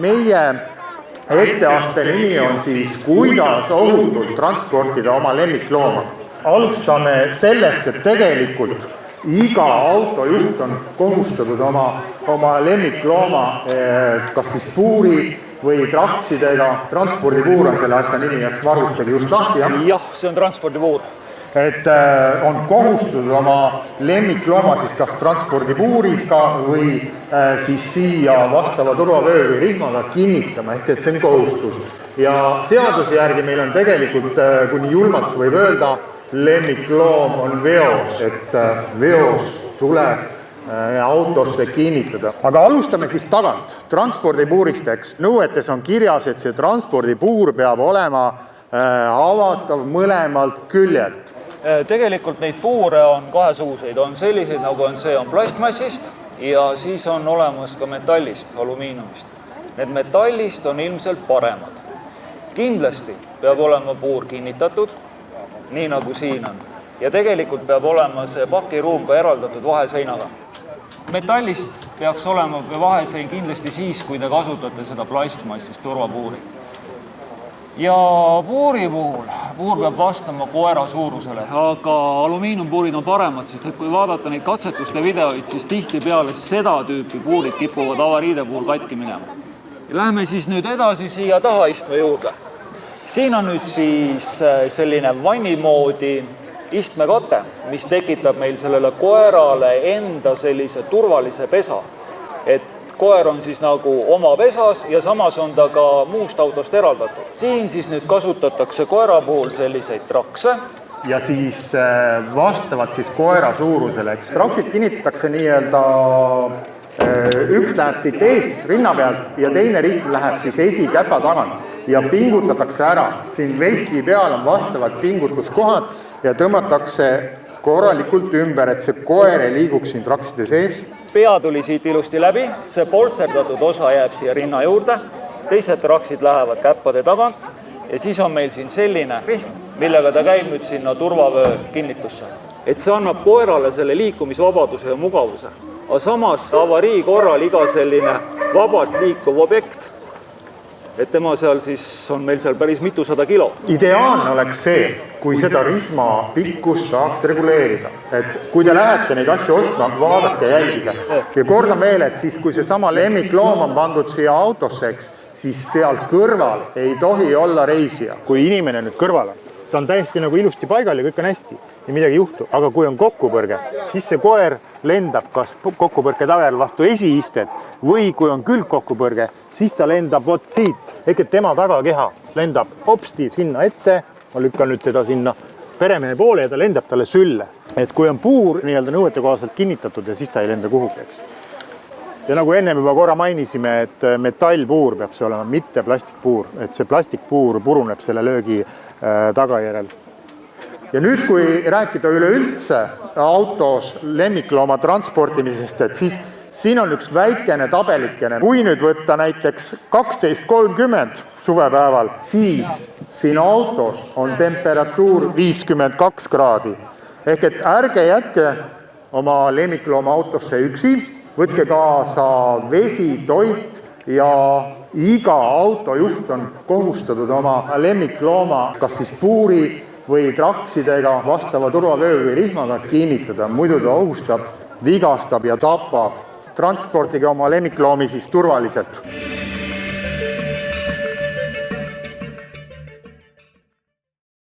meie etteaste nimi on siis, kuidas ohutult transportida oma lemmiklooma. Alustame sellest, et tegelikult iga autojuht on kohustatud oma lemmiklooma kas siis puuri või traksidega, transpordipuur on selle asja nimi, eks varustagi just lahti, jah? Jah, see on transpordipuur. Et on kohustatud oma lemmiklooma siis kas transpordipuuris ka või siis siia vastava turvavöö või rihmaga kinnitama, ehk et see on kohustus. Ja seaduse järgi meil on tegelikult, kuni julmalt võib öelda, lemmikloom on veos, et veos tuleb autosse kinnitada. Aga alustame siis tagant, transpordipuurist, eks. Nõuetes on kirjas, et see transpordipuur peab olema avatav mõlemalt küljelt. Tegelikult neid puure on kahesuguseid, on selliseid nagu on plastmassist ja siis on olemas ka metallist, alumiiniumist. Need metallist on ilmselt paremad. Kindlasti peab olema puur kinnitatud, nii nagu siin on. Ja tegelikult peab olema see pakiruum ka eraldatud vaheseinaga. Metallist peaks olema vahesein kindlasti siis, kui te kasutate seda plastmassist turvapuuri. Ja puuri puhul, puur peab vastama koera suurusele, aga alumiiniumpuurid on paremad, sest et kui vaadata neid katsetuste videoid, siis tihti peale seda tüüpi puurid kipuvad avariide puhul katki minema. Lähme siis nüüd edasi siia tahaistme juurde. Siin on nüüd siis selline vannimoodi istmekate, mis tekitab meil sellele koerale enda sellise turvalise pesa. Et koer on siis nagu oma pesas ja samas on ta ka muust autost eraldatud. Siin siis nüüd kasutatakse koera puhul selliseid trakse. Ja siis vastavalt siis koera suurusele. Traksid kinnitatakse nii-öelda, üks läheb siit eest rinna pealt ja teine rihm läheb siis esikäpa tagant ja pingutatakse ära. Siin vesti peal on vastavad pingutuskohad ja tõmmatakse korralikult ümber, et see koer ei liiguks siin trakside sees. Pea tuli siit ilusti läbi, see polsterdatud osa jääb siia rinna juurde, teised traksid lähevad käppade tagant ja siis on meil siin selline rihm, millega ta käib nüüd sinna turvavöö kinnitusse. Et see annab koerale selle liikumisvabaduse ja mugavuse. Aga samas avarii korral iga selline vabalt liikuv objekt, et tema seal siis on meil seal päris mitusada kilo. Ideaalne oleks see, kui seda rihma pikkus saaks reguleerida. Et kui te lähete neid asju ostma, vaadake ja jälgige. Ja kordan veel, et siis kui see sama lemmikloom on pandud siia autosse, siis seal kõrval ei tohi olla reisija. Kui inimene nüüd kõrval on, ta on täiesti nagu ilusti paigal ja kõik on hästi ja midagi juhtu. Aga kui on kokkupõrge, siis see koer lendab kas kokkupõrke tagajärjel vastu esiisted või kui on külgkokkupõrge, siis ta lendab vot siit, ehk et tema tagakeha lendab hopsti sinna ette, ma lükkan nüüd teda sinna peremehe poole ja ta lendab talle sülle. Et kui on puur nii-öelda nõuete kohaselt kinnitatud ja siis ta ei lenda kuhugi, eks. Ja nagu enne juba korra mainisime, et metallpuur peab see olema, mitte plastikpuur, et see plastikpuur puruneb selle löögi tagajärjel. Ja nüüd, kui rääkida üleüldse autos lemmiklooma transportimisest, et siis siin on üks väikene tabelikene. Kui nüüd võtta näiteks 12.30 suvepäeval, siis siin autos on temperatuur 52 kraadi. Ehk et ärge jätke oma lemmiklooma autosse üksi, võtke kaasa vesi, toit ja iga autojuht on kohustatud oma lemmiklooma kas siis puuri või traksidega vastava turvavöö või rihmaga kinnitada. Muidu ta ohustab, vigastab ja tapab. Transportige oma lemmikloomi siis turvaliselt.